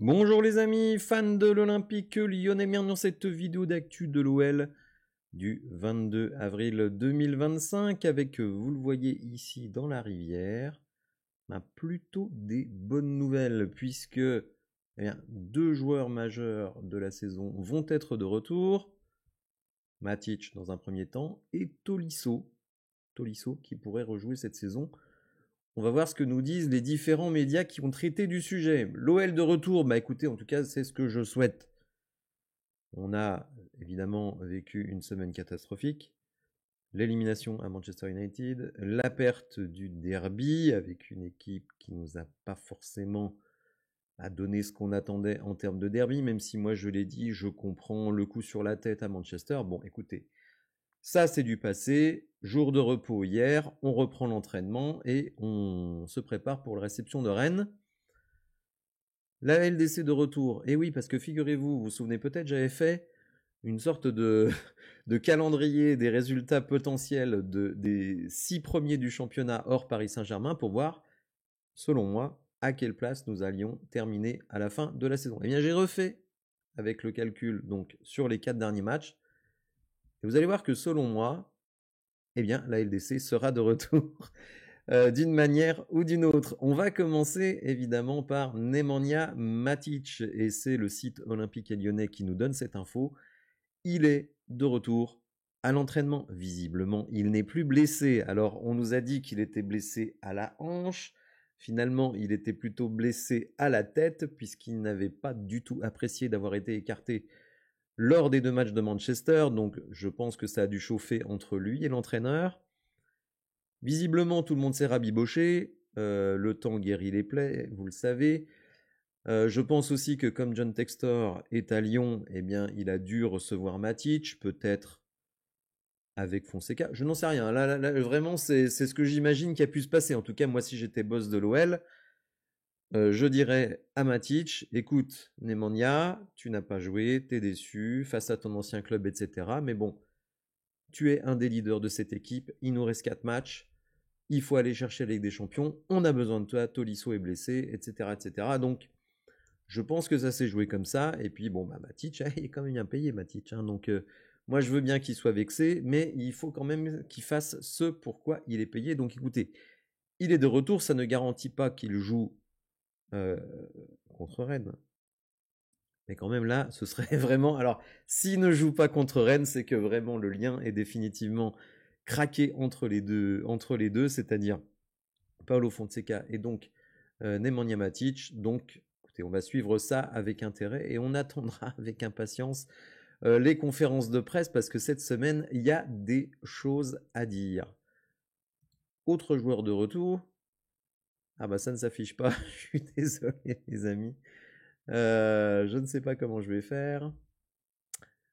Bonjour les amis, fans de l'Olympique lyonnais, bienvenue dans cette vidéo d'actu de l'OL du 22 avril 2025 avec, vous le voyez ici dans la rivière, plutôt des bonnes nouvelles puisque deux joueurs majeurs de la saison vont être de retour. Matic dans un premier temps et Tolisso qui pourrait rejouer cette saison. On va voir ce que nous disent les différents médias qui ont traité du sujet. L'OL de retour, écoutez, en tout cas, c'est ce que je souhaite. On a évidemment vécu une semaine catastrophique. L'élimination à Manchester United, la perte du derby avec une équipe qui nous a pas forcément donné ce qu'on attendait en termes de derby, même si moi je l'ai dit, je comprends le coup sur la tête à Manchester. Bon, écoutez, ça, c'est du passé. Jour de repos hier, on reprend l'entraînement et on se prépare pour la réception de Rennes. La LDC de retour. Et oui, parce que figurez-vous, vous vous souvenez peut-être, j'avais fait une sorte de calendrier des résultats potentiels des 6 premiers du championnat hors Paris Saint-Germain pour voir, selon moi, à quelle place nous allions terminer à la fin de la saison. Eh bien, j'ai refait avec le calcul donc sur les 4 derniers matchs. Et vous allez voir que selon moi, eh bien, la LDC sera de retour d'une manière ou d'une autre. On va commencer évidemment par Nemanja Matic, et c'est le site Olympique Lyonnais qui nous donne cette info. Il est de retour à l'entraînement. Visiblement, il n'est plus blessé. Alors, on nous a dit qu'il était blessé à la hanche. Finalement, il était plutôt blessé à la tête, puisqu'il n'avait pas du tout apprécié d'avoir été écarté lors des 2 matchs de Manchester, donc je pense que ça a dû chauffer entre lui et l'entraîneur. Visiblement, tout le monde s'est rabiboché, le temps guérit les plaies, vous le savez. Je pense aussi que comme John Textor est à Lyon, eh bien, il a dû recevoir Matic, peut-être avec Fonseca, je n'en sais rien. Là, vraiment, c'est ce que j'imagine qui a pu se passer. En tout cas, moi, si j'étais boss de l'OL, je dirais à Matic, écoute, Nemanja, tu n'as pas joué, t'es déçu, face à ton ancien club, etc. Mais bon, tu es un des leaders de cette équipe, il nous reste 4 matchs, il faut aller chercher la Ligue des Champions, on a besoin de toi, Tolisso est blessé, etc. etc. Donc, je pense que ça s'est joué comme ça, et puis bon, Matic, il est quand même bien payé, Matic, hein, donc moi je veux bien qu'il soit vexé, mais il faut quand même qu'il fasse ce pourquoi il est payé. Donc écoutez, il est de retour, ça ne garantit pas qu'il joue contre Rennes. Mais quand même là, ce serait vraiment... Alors, s'il ne joue pas contre Rennes, c'est que vraiment le lien est définitivement craqué entre les deux, c'est-à-dire Paulo Fonseca et donc Nemanja Matic. Donc, écoutez, on va suivre ça avec intérêt et on attendra avec impatience les conférences de presse parce que cette semaine, il y a des choses à dire. Autre joueur de retour... ça ne s'affiche pas, je suis désolé les amis. Je ne sais pas comment je vais faire.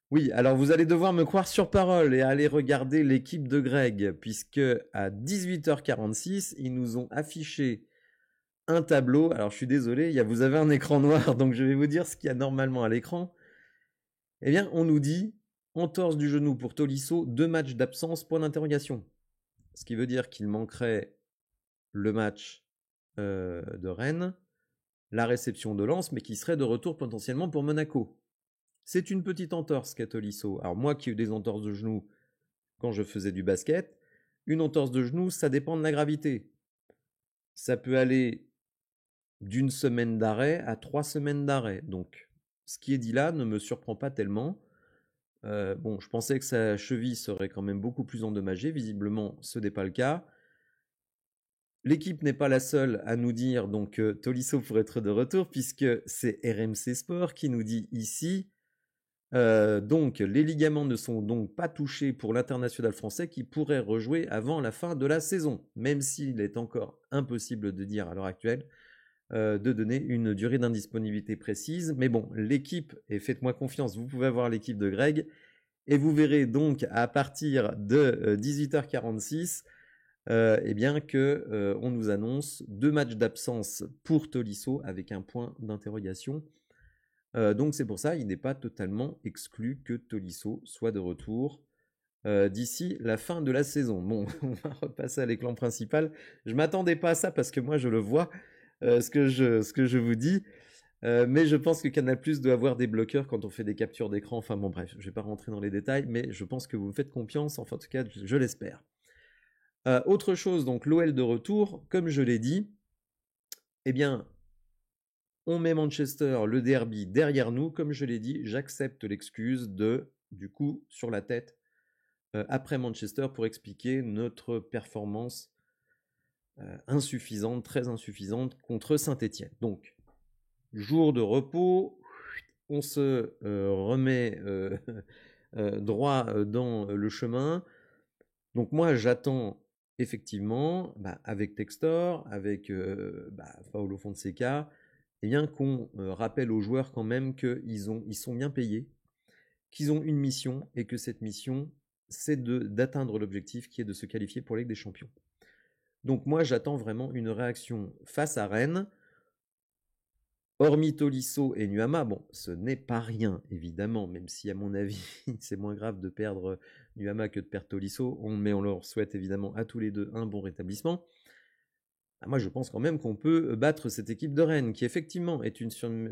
Oui, alors vous allez devoir me croire sur parole et aller regarder l'équipe de Greg, puisque à 18h46, ils nous ont affiché un tableau. Alors je suis désolé, vous avez un écran noir, donc je vais vous dire ce qu'il y a normalement à l'écran. Eh bien, on nous dit, entorse du genou pour Tolisso, 2 matchs d'absence, point d'interrogation. Ce qui veut dire qu'il manquerait le match de Rennes, la réception de Lens, mais qui serait de retour potentiellement pour Monaco. C'est une petite entorse qu'a Tolisso. Alors moi qui ai eu des entorses de genoux quand je faisais du basket, une entorse de genou, ça dépend de la gravité. Ça peut aller d'une semaine d'arrêt à 3 semaines d'arrêt. Donc ce qui est dit là ne me surprend pas tellement. Je pensais que sa cheville serait quand même beaucoup plus endommagée. Visiblement, ce n'est pas le cas. L'équipe n'est pas la seule à nous dire donc Tolisso pourrait être de retour, puisque c'est RMC Sport qui nous dit ici donc les ligaments ne sont donc pas touchés pour l'international français qui pourrait rejouer avant la fin de la saison, même s'il est encore impossible de dire à l'heure actuelle de donner une durée d'indisponibilité précise. Mais bon, l'équipe, et faites-moi confiance, vous pouvez avoir l'équipe de Greg, et vous verrez donc à partir de 18h46 on nous annonce 2 matchs d'absence pour Tolisso avec un point d'interrogation. Donc c'est pour ça, il n'est pas totalement exclu que Tolisso soit de retour d'ici la fin de la saison. Bon, on va repasser à l'écran principal. Je ne m'attendais pas à ça parce que moi je le vois, ce que je vous dis. Mais je pense que Canal+ doit avoir des bloqueurs quand on fait des captures d'écran. Enfin bon, bref, je ne vais pas rentrer dans les détails, mais je pense que vous me faites confiance. Enfin, en tout cas, je l'espère. Autre chose, donc l'OL de retour, comme je l'ai dit, eh bien, on met Manchester, le derby, derrière nous. Comme je l'ai dit, j'accepte l'excuse du coup sur la tête après Manchester pour expliquer notre performance insuffisante, très insuffisante contre Saint-Étienne. Donc, jour de repos, on se remet droit dans le chemin. Donc moi, j'attends effectivement, avec Textor, avec Paulo Fonseca, eh bien qu'on rappelle aux joueurs quand même qu'ils sont bien payés, qu'ils ont une mission et que cette mission, c'est d'atteindre l'objectif qui est de se qualifier pour la Ligue des Champions. Donc moi, j'attends vraiment une réaction face à Rennes. Hormis Tolisso et Nuama, bon, ce n'est pas rien, évidemment, même si, à mon avis, c'est moins grave de perdre Nuama que de perdre Tolisso, mais on leur souhaite évidemment à tous les deux un bon rétablissement. Moi, je pense quand même qu'on peut battre cette équipe de Rennes, qui effectivement est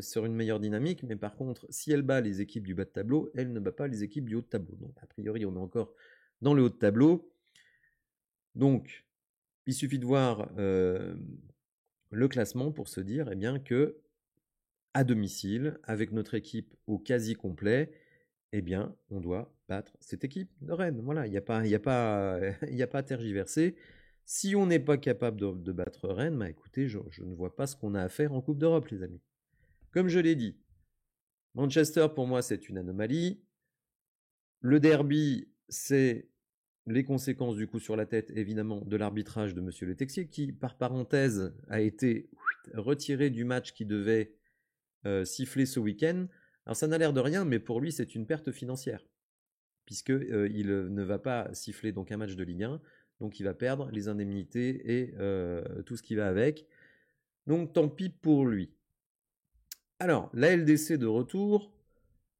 sur une meilleure dynamique, mais par contre, si elle bat les équipes du bas de tableau, elle ne bat pas les équipes du haut de tableau. Donc, a priori, on est encore dans le haut de tableau. Donc, il suffit de voir le classement pour se dire eh bien, que à domicile, avec notre équipe au quasi complet, eh bien, on doit battre cette équipe de Rennes. Voilà, il n'y a pas à tergiverser. Si on n'est pas capable de battre Rennes, écoutez, je ne vois pas ce qu'on a à faire en Coupe d'Europe, les amis. Comme je l'ai dit, Manchester, pour moi, c'est une anomalie. Le derby, c'est les conséquences du coup sur la tête, évidemment, de l'arbitrage de M. Le Texier, qui, par parenthèse, a été retiré du match qui devait siffler ce week-end. Alors ça n'a l'air de rien, mais pour lui c'est une perte financière, puisqu'il ne va pas siffler donc un match de Ligue 1, donc il va perdre les indemnités et tout ce qui va avec. Donc tant pis pour lui. Alors, la LDC de retour,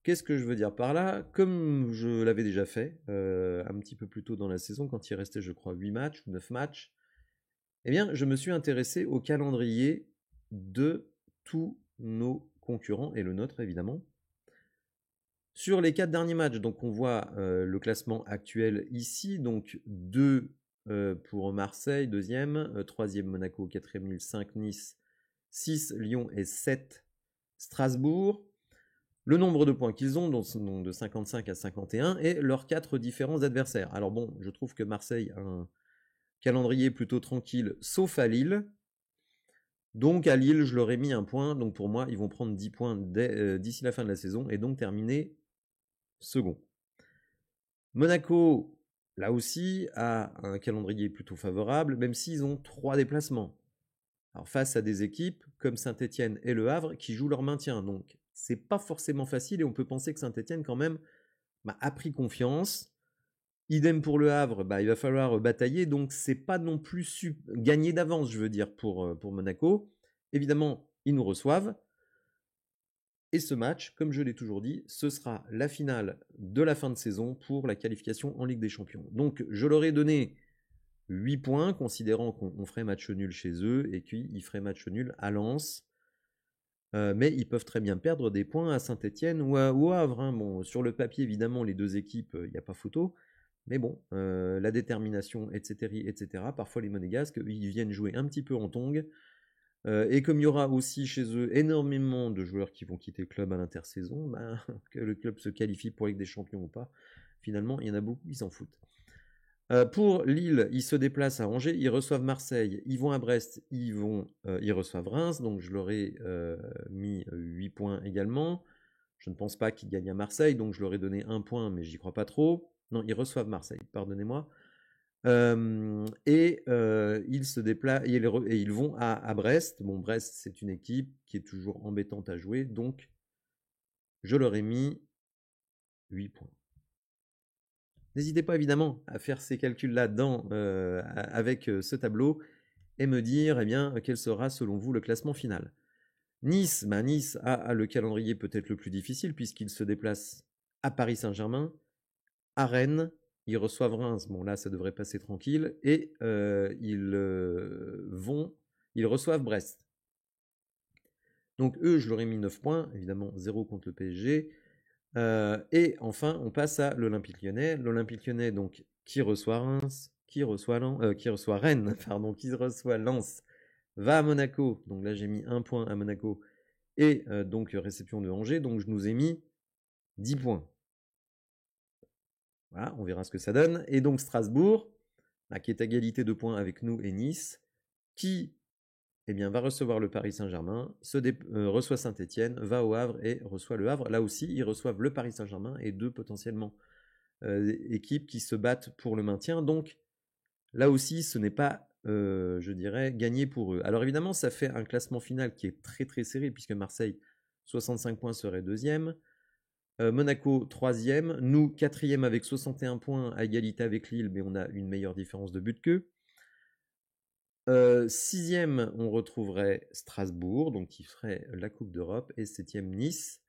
qu'est-ce que je veux dire par là? Comme je l'avais déjà fait un petit peu plus tôt dans la saison, quand il restait je crois 8 matchs ou 9 matchs, eh bien je me suis intéressé au calendrier de tous nos concurrents, et le nôtre évidemment. Sur les 4 derniers matchs, donc on voit le classement actuel ici, donc 2 pour Marseille, 2e, 3e Monaco, 4e Lille, 5 Nice, 6 Lyon et 7 Strasbourg. Le nombre de points qu'ils ont, donc de 55 à 51, et leurs 4 différents adversaires. Alors bon, je trouve que Marseille a un calendrier plutôt tranquille, sauf à Lille. Donc à Lille, je leur ai mis un point. Donc pour moi, ils vont prendre 10 points d'ici la fin de la saison et donc terminer second. Monaco, là aussi, a un calendrier plutôt favorable, même s'ils ont 3 déplacements. Alors face à des équipes comme Saint-Étienne et Le Havre qui jouent leur maintien. Donc c'est pas forcément facile et on peut penser que Saint-Étienne quand même a pris confiance. Idem pour Le Havre, il va falloir batailler, donc c'est pas non plus gagné d'avance, je veux dire, pour Monaco. Évidemment, ils nous reçoivent. Et ce match, comme je l'ai toujours dit, ce sera la finale de la fin de saison pour la qualification en Ligue des Champions. Donc je leur ai donné 8 points, considérant qu'on ferait match nul chez eux et qu'ils feraient match nul à Lens. Mais ils peuvent très bien perdre des points à Saint-Étienne ou à Havre. Hein. Bon, sur le papier, évidemment, les deux équipes, il n'y a pas photo. Mais bon, la détermination, etc., parfois les Monégasques, ils viennent jouer un petit peu en tongue. Et comme il y aura aussi chez eux énormément de joueurs qui vont quitter le club à l'intersaison, que le club se qualifie pour la Ligue des Champions ou pas, finalement, il y en a beaucoup qui s'en foutent. Pour Lille, ils se déplacent à Angers, ils reçoivent Marseille, ils vont à Brest, ils reçoivent Reims, donc je leur ai mis 8 points également. Je ne pense pas qu'ils gagnent à Marseille, donc je leur ai donné 1 point, mais j'y crois pas trop. Non, ils reçoivent Marseille, pardonnez-moi. Ils se déplacent et ils vont à Brest. Bon, Brest, c'est une équipe qui est toujours embêtante à jouer, donc je leur ai mis 8 points. N'hésitez pas évidemment à faire ces calculs-là avec ce tableau et me dire quel sera selon vous le classement final. Nice, Nice a le calendrier peut-être le plus difficile puisqu'il se déplace à Paris Saint-Germain, à Rennes, ils reçoivent Reims, bon là ça devrait passer tranquille, et ils reçoivent Brest. Donc eux, je leur ai mis 9 points, évidemment 0 contre le PSG. Et enfin, on passe à l'Olympique Lyonnais. L'Olympique Lyonnais, donc, qui reçoit Reims, qui reçoit Rennes, pardon, qui reçoit Lens, va à Monaco. Donc là, j'ai mis 1 point à Monaco. Et donc, réception de Angers. Donc, je nous ai mis 10 points. Voilà, on verra ce que ça donne. Et donc, Strasbourg, qui est à égalité de points avec nous et Nice, qui va recevoir le Paris Saint-Germain, reçoit Saint-Etienne, va au Havre et reçoit le Havre. Là aussi, ils reçoivent le Paris Saint-Germain et deux potentiellement équipes qui se battent pour le maintien. Donc, là aussi, ce n'est pas, je dirais, gagné pour eux. Alors évidemment, ça fait un classement final qui est très très serré, puisque Marseille, 65 points, serait deuxième. Monaco, troisième. Nous, quatrième avec 61 points, à égalité avec Lille, mais on a une meilleure différence de but qu'eux. Sixième, on retrouverait Strasbourg, donc qui ferait la Coupe d'Europe, et septième, Nice,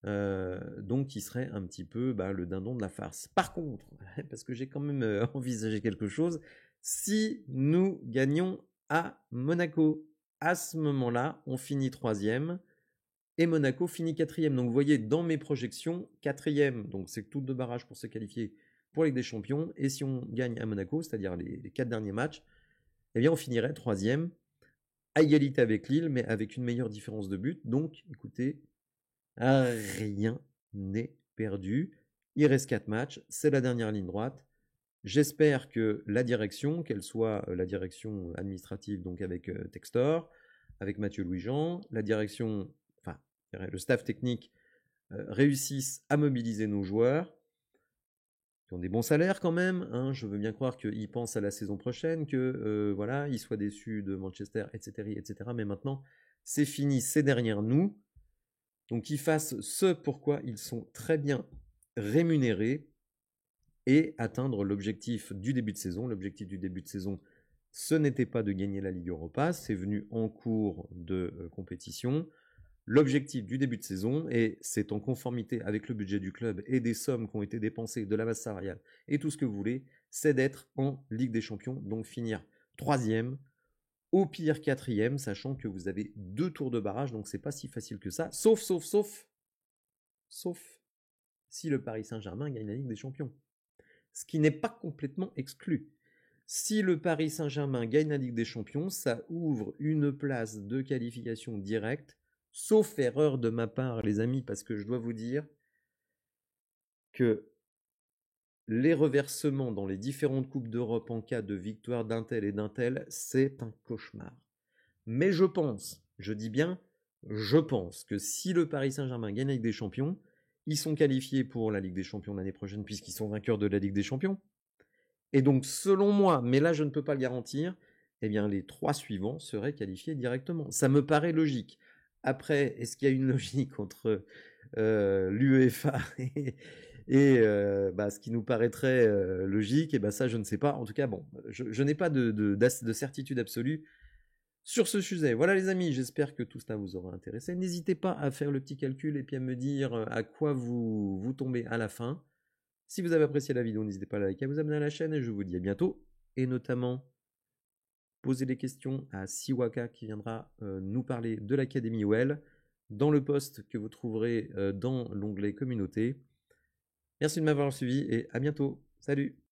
donc qui serait un petit peu le dindon de la farce. Par contre, parce que j'ai quand même envisagé quelque chose, si nous gagnions à Monaco, à ce moment-là, on finit troisième, et Monaco finit quatrième. Donc vous voyez, dans mes projections, quatrième, donc c'est tout de barrage pour se qualifier pour la Ligue des Champions, et si on gagne à Monaco, c'est-à-dire les 4 derniers matchs, eh bien on finirait troisième, à égalité avec Lille, mais avec une meilleure différence de but. Donc, écoutez, rien n'est perdu. Il reste 4 matchs, c'est la dernière ligne droite. J'espère que la direction, qu'elle soit la direction administrative, donc avec Textor, avec Mathieu Louis-Jean, la direction, enfin, le staff technique, réussissent à mobiliser nos joueurs, qui ont des bons salaires quand même. Hein. Je veux bien croire qu'ils pensent à la saison prochaine, que voilà, ils soient déçus de Manchester, etc., etc. Mais maintenant, c'est fini, c'est derrière nous. Donc, qu'ils fassent ce pourquoi ils sont très bien rémunérés et atteindre l'objectif du début de saison. L'objectif du début de saison, ce n'était pas de gagner la Ligue Europa, c'est venu en cours de compétition. L'objectif du début de saison, et c'est en conformité avec le budget du club et des sommes qui ont été dépensées, de la masse salariale et tout ce que vous voulez, c'est d'être en Ligue des Champions, donc finir troisième, au pire quatrième, sachant que vous avez 2 tours de barrage, donc c'est pas si facile que ça, sauf si le Paris Saint-Germain gagne la Ligue des Champions. Ce qui n'est pas complètement exclu. Si le Paris Saint-Germain gagne la Ligue des Champions, ça ouvre une place de qualification directe, sauf erreur de ma part, les amis, parce que je dois vous dire que les reversements dans les différentes Coupes d'Europe en cas de victoire d'un tel et d'un tel, c'est un cauchemar. Mais je pense, je dis bien, je pense que si le Paris Saint-Germain gagne la Ligue des Champions, ils sont qualifiés pour la Ligue des Champions l'année prochaine puisqu'ils sont vainqueurs de la Ligue des Champions. Et donc, selon moi, mais là je ne peux pas le garantir, eh bien les 3 suivants seraient qualifiés directement. Ça me paraît logique. Après, est-ce qu'il y a une logique entre l'UEFA et ce qui nous paraîtrait logique? Et ça, je ne sais pas. En tout cas, bon, je n'ai pas de certitude absolue sur ce sujet. Voilà les amis, j'espère que tout cela vous aura intéressé. N'hésitez pas à faire le petit calcul et puis à me dire à quoi vous tombez à la fin. Si vous avez apprécié la vidéo, n'hésitez pas à liker, à vous abonner à la chaîne et je vous dis à bientôt. Et notamment, posez des questions à Siwaka qui viendra nous parler de l'Académie OL dans le post que vous trouverez dans l'onglet communauté. Merci de m'avoir suivi et à bientôt. Salut!